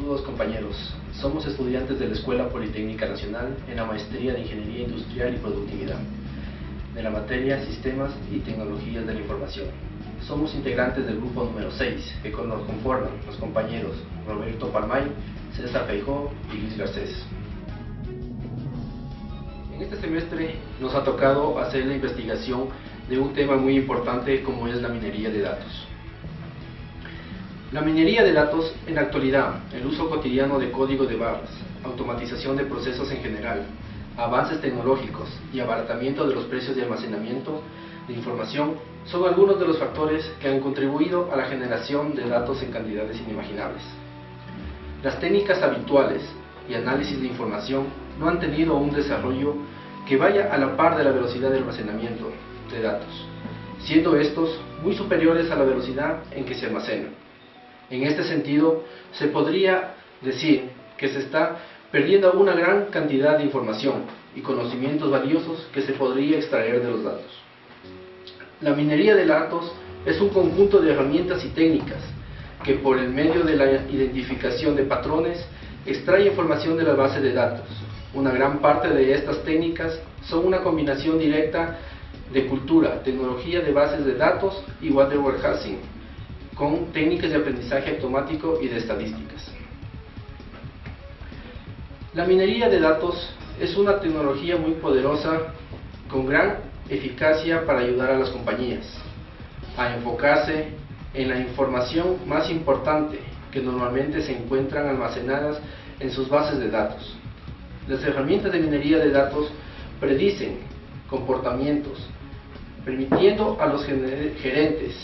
Saludos compañeros, somos estudiantes de la Escuela Politécnica Nacional en la Maestría de Ingeniería Industrial y Productividad, de la materia Sistemas y Tecnologías de la Información. Somos integrantes del grupo número 6, que nos conforman los compañeros Roberto Palmay, César Feijó y Luis Garcés. En este semestre nos ha tocado hacer la investigación de un tema muy importante como es la minería de datos. La minería de datos en la actualidad, el uso cotidiano de código de barras, automatización de procesos en general, avances tecnológicos y abaratamiento de los precios de almacenamiento de información son algunos de los factores que han contribuido a la generación de datos en cantidades inimaginables. Las técnicas habituales y análisis de información no han tenido un desarrollo que vaya a la par de la velocidad de almacenamiento de datos, siendo estos muy superiores a la velocidad en que se almacenan. En este sentido, se podría decir que se está perdiendo una gran cantidad de información y conocimientos valiosos que se podría extraer de los datos. La minería de datos es un conjunto de herramientas y técnicas que, por el medio de la identificación de patrones, extrae información de la base de datos. Una gran parte de estas técnicas son una combinación directa de cultura, tecnología de bases de datos y data warehousing, con técnicas de aprendizaje automático y de estadísticas. La minería de datos es una tecnología muy poderosa con gran eficacia para ayudar a las compañías a enfocarse en la información más importante que normalmente se encuentran almacenadas en sus bases de datos. Las herramientas de minería de datos predicen comportamientos, permitiendo a los gerentes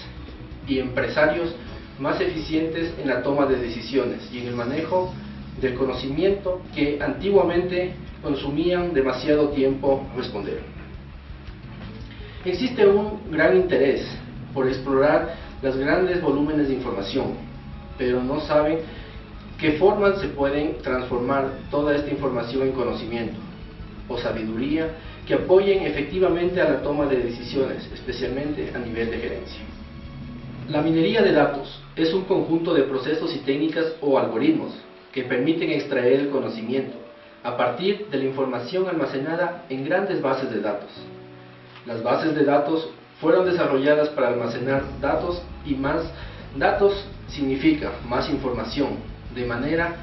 y empresarios más eficientes en la toma de decisiones y en el manejo del conocimiento que antiguamente consumían demasiado tiempo responder. Existe un gran interés por explorar los grandes volúmenes de información, pero no saben qué formas se pueden transformar toda esta información en conocimiento o sabiduría que apoyen efectivamente a la toma de decisiones, especialmente a nivel de gerencia. La minería de datos es un conjunto de procesos y técnicas o algoritmos que permiten extraer el conocimiento a partir de la información almacenada en grandes bases de datos. Las bases de datos fueron desarrolladas para almacenar datos, y más datos significa más información, de manera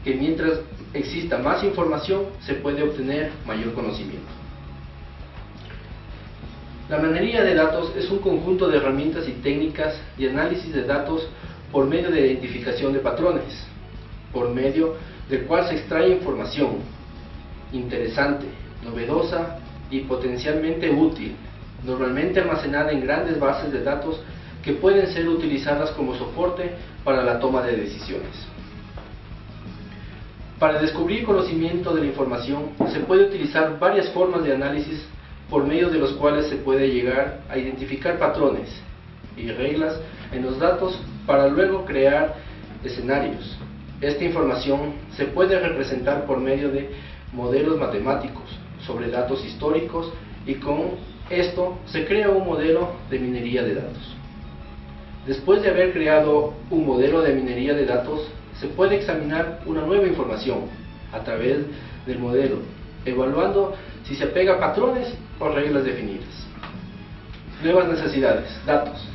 que mientras exista más información se puede obtener mayor conocimiento. La minería de datos es un conjunto de herramientas y técnicas de análisis de datos por medio de identificación de patrones, por medio del cual se extrae información interesante, novedosa y potencialmente útil, normalmente almacenada en grandes bases de datos que pueden ser utilizadas como soporte para la toma de decisiones. Para descubrir conocimiento de la información se puede utilizar varias formas de análisis por medio de los cuales se puede llegar a identificar patrones y reglas en los datos para luego crear escenarios. Esta información se puede representar por medio de modelos matemáticos sobre datos históricos y con esto se crea un modelo de minería de datos. Después de haber creado un modelo de minería de datos, se puede examinar una nueva información a través del modelo, evaluando si se apega a patrones o reglas definidas. Nuevas necesidades, datos.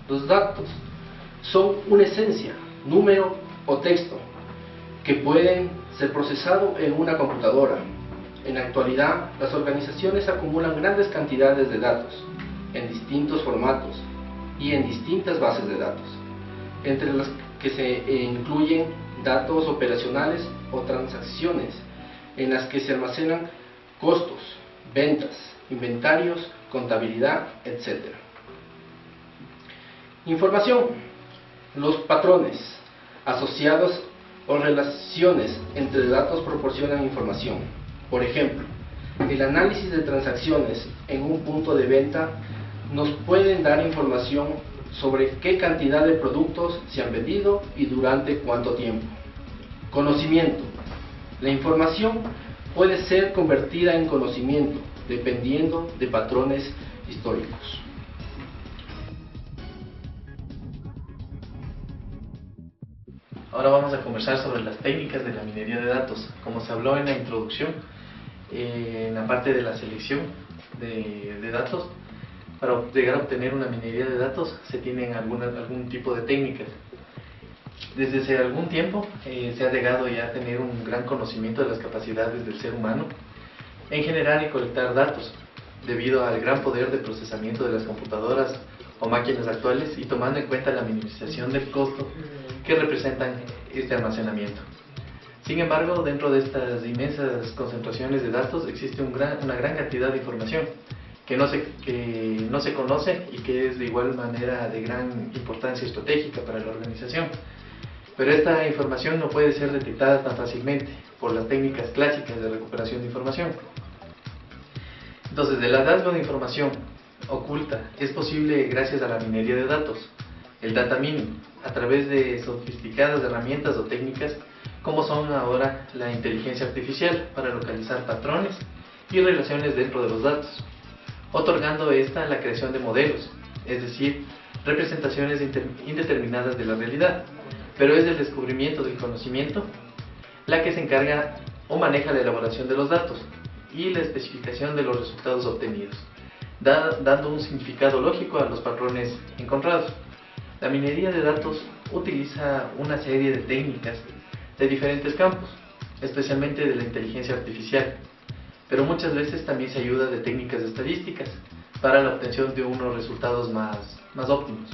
Los datos son una esencia, número o texto que pueden ser procesados en una computadora. En la actualidad, las organizaciones acumulan grandes cantidades de datos en distintos formatos y en distintas bases de datos, entre las que se incluyen datos operacionales o transacciones en las que se almacenan costos, ventas, inventarios, contabilidad, etc. Información. Los patrones asociados o relaciones entre datos proporcionan información. Por ejemplo, el análisis de transacciones en un punto de venta nos pueden dar información sobre qué cantidad de productos se han vendido y durante cuánto tiempo. Conocimiento. La información puede ser convertida en conocimiento dependiendo de patrones históricos. Ahora vamos a conversar sobre las técnicas de la minería de datos. Como se habló en la introducción, en la parte de la selección de datos, para llegar a obtener una minería de datos se tienen algún tipo de técnicas. Desde hace algún tiempo se ha llegado ya a tener un gran conocimiento de las capacidades del ser humano en generar y colectar datos, debido al gran poder de procesamiento de las computadoras o máquinas actuales y tomando en cuenta la minimización del costo que representan este almacenamiento. Sin embargo, dentro de estas inmensas concentraciones de datos existe una gran cantidad de información que no se conoce y que es de igual manera de gran importancia estratégica para la organización. Pero esta información no puede ser detectada tan fácilmente por las técnicas clásicas de recuperación de información. Entonces, el hallazgo de información oculta es posible gracias a la minería de datos, el data mining, a través de sofisticadas herramientas o técnicas como son ahora la inteligencia artificial para localizar patrones y relaciones dentro de los datos, otorgando esta la creación de modelos, es decir, representaciones indeterminadas de la realidad, pero es el descubrimiento del conocimiento la que se encarga o maneja la elaboración de los datos y la especificación de los resultados obtenidos, dando un significado lógico a los patrones encontrados. La minería de datos utiliza una serie de técnicas de diferentes campos, especialmente de la inteligencia artificial, pero muchas veces también se ayuda de técnicas estadísticas para la obtención de unos resultados más óptimos.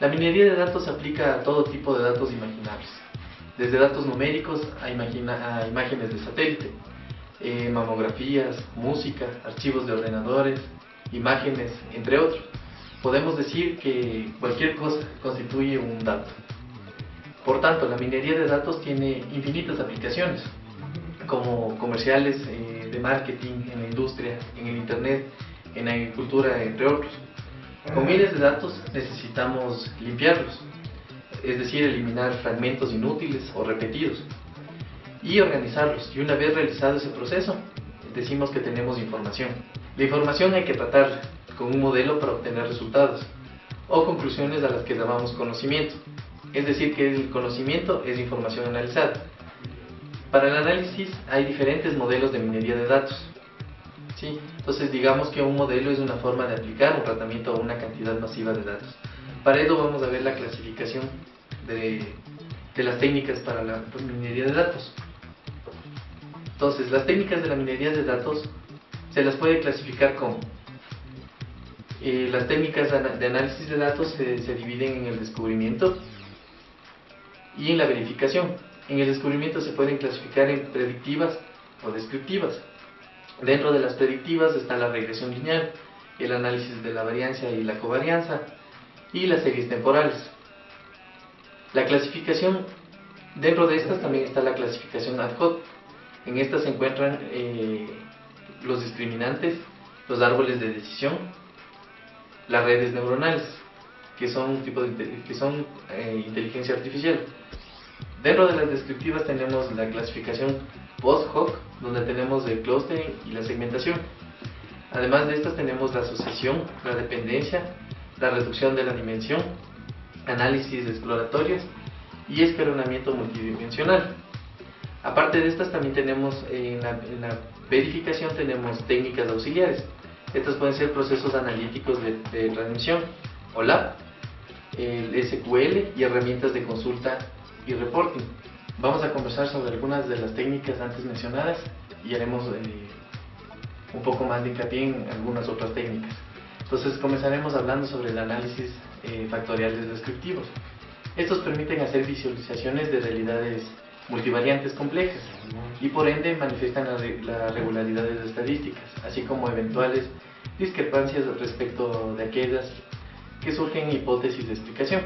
La minería de datos se aplica a todo tipo de datos imaginables, desde datos numéricos a imágenes de satélite, mamografías, música, archivos de ordenadores, imágenes, entre otros. Podemos decir que cualquier cosa constituye un dato. Por tanto, la minería de datos tiene infinitas aplicaciones, como comerciales, de marketing, en la industria, en el internet, en la agricultura, entre otros. Con miles de datos necesitamos limpiarlos, es decir, eliminar fragmentos inútiles o repetidos, y organizarlos. Y una vez realizado ese proceso, decimos que tenemos información. La información hay que tratar con un modelo para obtener resultados o conclusiones a las que llamamos conocimiento. Es decir, que el conocimiento es información analizada. Para el análisis hay diferentes modelos de minería de datos. ¿Sí? Entonces digamos que un modelo es una forma de aplicar un tratamiento a una cantidad masiva de datos. Para ello vamos a ver la clasificación de las técnicas para la minería de datos. Entonces, las técnicas de la minería de datos se las puede clasificar como las técnicas de análisis de datos se dividen en el descubrimiento y en la verificación. En el descubrimiento se pueden clasificar en predictivas o descriptivas. Dentro de las predictivas está la regresión lineal, el análisis de la varianza y la covarianza y las series temporales. La clasificación, dentro de estas también está la clasificación ad hoc. En estas se encuentran los discriminantes, los árboles de decisión, las redes neuronales, que son inteligencia artificial. Dentro de las descriptivas tenemos la clasificación post-hoc, donde tenemos el clustering y la segmentación. Además de estas tenemos la asociación, la dependencia, la reducción de la dimensión, análisis exploratorios y escalonamiento multidimensional. Aparte de estas también tenemos en la verificación tenemos técnicas auxiliares. Estas pueden ser procesos analíticos de transmisión, OLAP, el SQL y herramientas de consulta y reporting. Vamos a conversar sobre algunas de las técnicas antes mencionadas y haremos un poco más de hincapié en algunas otras técnicas. Entonces comenzaremos hablando sobre el análisis factoriales descriptivos. Estos permiten hacer visualizaciones de realidades multivariantes complejas y por ende manifiestan las regularidades estadísticas, así como eventuales discrepancias respecto de aquellas que surgen en hipótesis de explicación.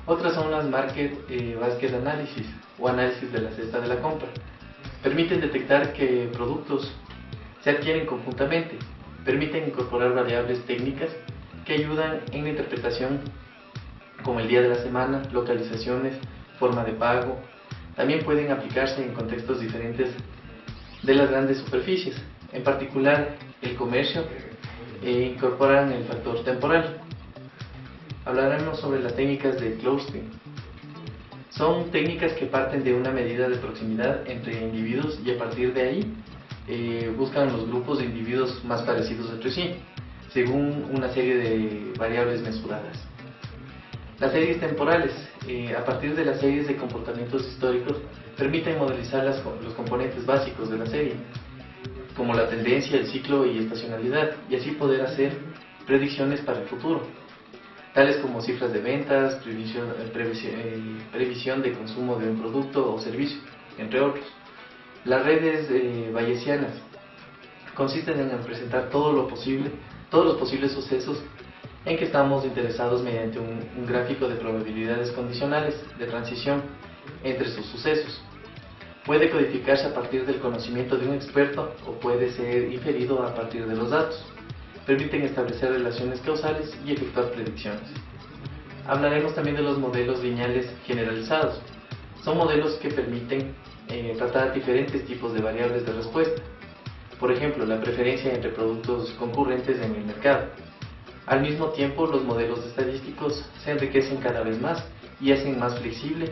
Otras son las Market Basket Analysis o análisis de la cesta de la compra. Permiten detectar que productos se adquieren conjuntamente, permiten incorporar variables técnicas que ayudan en la interpretación como el día de la semana, localizaciones, forma de pago. También pueden aplicarse en contextos diferentes de las grandes superficies, en particular el comercio, e incorporan el factor temporal. Hablaremos sobre las técnicas de clustering. Son técnicas que parten de una medida de proximidad entre individuos y a partir de ahí buscan los grupos de individuos más parecidos entre sí, según una serie de variables mesuradas. Las series temporales, a partir de las series de comportamientos históricos, permiten modelizar los componentes básicos de la serie, como la tendencia, el ciclo y estacionalidad, y así poder hacer predicciones para el futuro, tales como cifras de ventas, previsión de consumo de un producto o servicio, entre otros. Las redes bayesianas consisten en presentar todos los posibles sucesos en que estamos interesados mediante un gráfico de probabilidades condicionales de transición entre sus sucesos. Puede codificarse a partir del conocimiento de un experto o puede ser inferido a partir de los datos. Permiten establecer relaciones causales y efectuar predicciones. Hablaremos también de los modelos lineales generalizados. Son modelos que permiten tratar diferentes tipos de variables de respuesta. Por ejemplo, la preferencia entre productos concurrentes en el mercado. Al mismo tiempo, los modelos estadísticos se enriquecen cada vez más y hacen más flexibles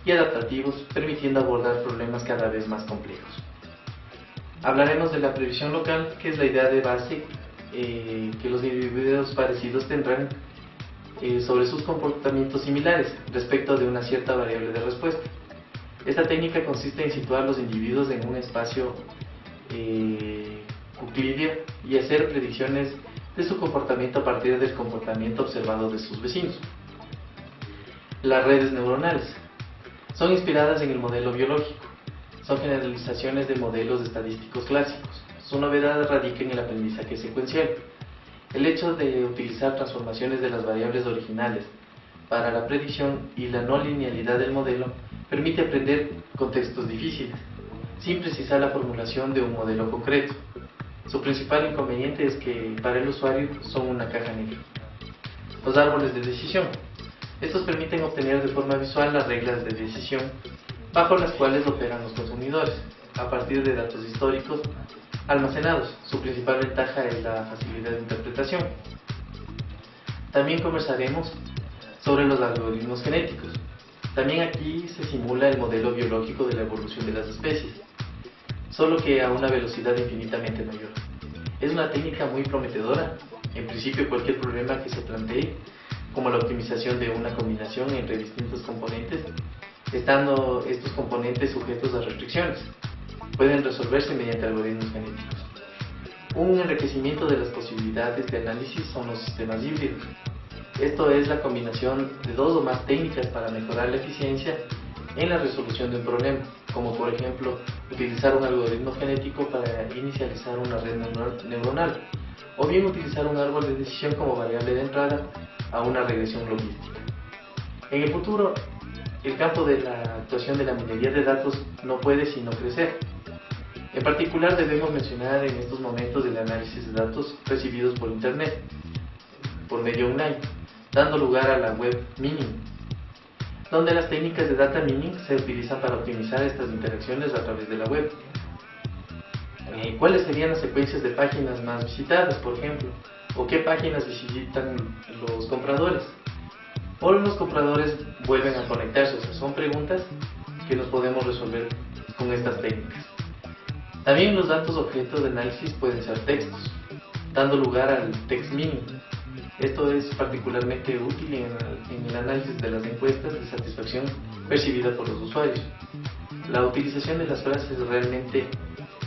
y adaptativos, permitiendo abordar problemas cada vez más complejos. Hablaremos de la previsión local, que es la idea de base que los individuos parecidos tendrán sobre sus comportamientos similares respecto de una cierta variable de respuesta. Esta técnica consiste en situar los individuos en un espacio euclídeo y hacer predicciones de su comportamiento a partir del comportamiento observado de sus vecinos. Las redes neuronales son inspiradas en el modelo biológico. Son generalizaciones de modelos estadísticos clásicos. Su novedad radica en el aprendizaje secuencial. El hecho de utilizar transformaciones de las variables originales para la predicción y la no linealidad del modelo permite aprender contextos difíciles, sin precisar la formulación de un modelo concreto. Su principal inconveniente es que para el usuario son una caja negra. Los árboles de decisión. Estos permiten obtener de forma visual las reglas de decisión bajo las cuales operan los consumidores, a partir de datos históricos almacenados. Su principal ventaja es la facilidad de interpretación. También conversaremos sobre los algoritmos genéticos. También aquí se simula el modelo biológico de la evolución de las especies, solo que a una velocidad infinitamente mayor. Es una técnica muy prometedora. En principio, cualquier problema que se plantee, como la optimización de una combinación entre distintos componentes, estando estos componentes sujetos a restricciones, pueden resolverse mediante algoritmos genéticos. Un enriquecimiento de las posibilidades de análisis son los sistemas híbridos. Esto es la combinación de dos o más técnicas para mejorar la eficiencia en la resolución de un problema, como por ejemplo utilizar un algoritmo genético para inicializar una red neuronal, o bien utilizar un árbol de decisión como variable de entrada a una regresión logística. En el futuro, el campo de la actuación de la minería de datos no puede sino crecer. En particular, debemos mencionar en estos momentos el análisis de datos recibidos por Internet, por medio online, dando lugar a la web mining, donde las técnicas de data mining se utilizan para optimizar estas interacciones a través de la web. ¿Cuáles serían las secuencias de páginas más visitadas, por ejemplo? ¿O qué páginas visitan los compradores? ¿O los compradores vuelven a conectarse? O sea, son preguntas que nos podemos resolver con estas técnicas. También los datos objeto de análisis pueden ser textos, dando lugar al text mining. Esto es particularmente útil en el análisis de las encuestas de satisfacción percibida por los usuarios. La utilización de las frases realmente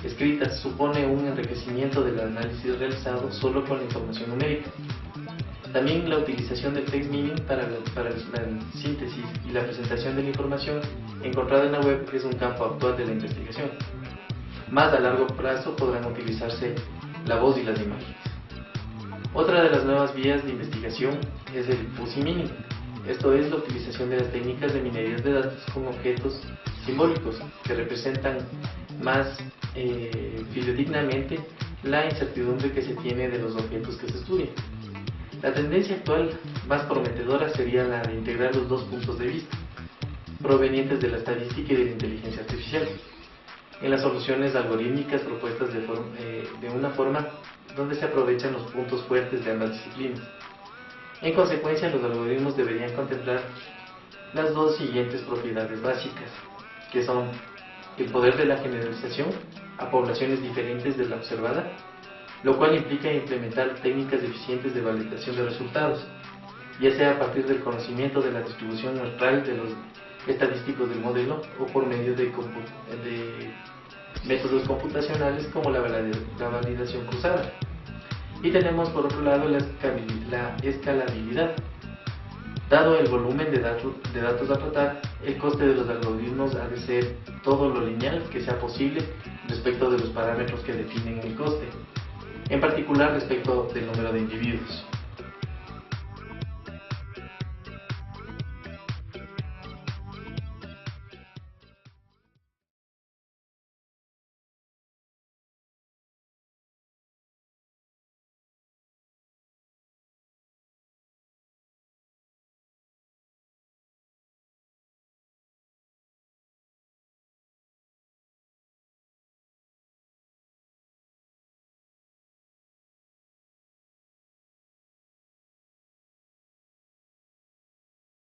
escritas supone un enriquecimiento del análisis realizado solo con la información numérica. También la utilización del text mining para la síntesis y la presentación de la información encontrada en la web es un campo actual de la investigación. Más a largo plazo podrán utilizarse la voz y las imágenes. Otra de las nuevas vías de investigación es el fuzzy mining. Esto es la utilización de las técnicas de minería de datos con objetos simbólicos que representan más fidedignamente la incertidumbre que se tiene de los objetos que se estudian. La tendencia actual más prometedora sería la de integrar los dos puntos de vista provenientes de la estadística y de la inteligencia artificial en las soluciones algorítmicas propuestas de una forma donde se aprovechan los puntos fuertes de ambas disciplinas. En consecuencia, los algoritmos deberían contemplar las dos siguientes propiedades básicas, que son el poder de la generalización a poblaciones diferentes de la observada, lo cual implica implementar técnicas eficientes de validación de resultados, ya sea a partir del conocimiento de la distribución neutral de los estadísticos del modelo o por medio de métodos computacionales como la validación cruzada. Y tenemos por otro lado la escalabilidad. Dado el volumen de datos a tratar, el coste de los algoritmos ha de ser todo lo lineal que sea posible respecto de los parámetros que definen el coste, en particular respecto del número de individuos.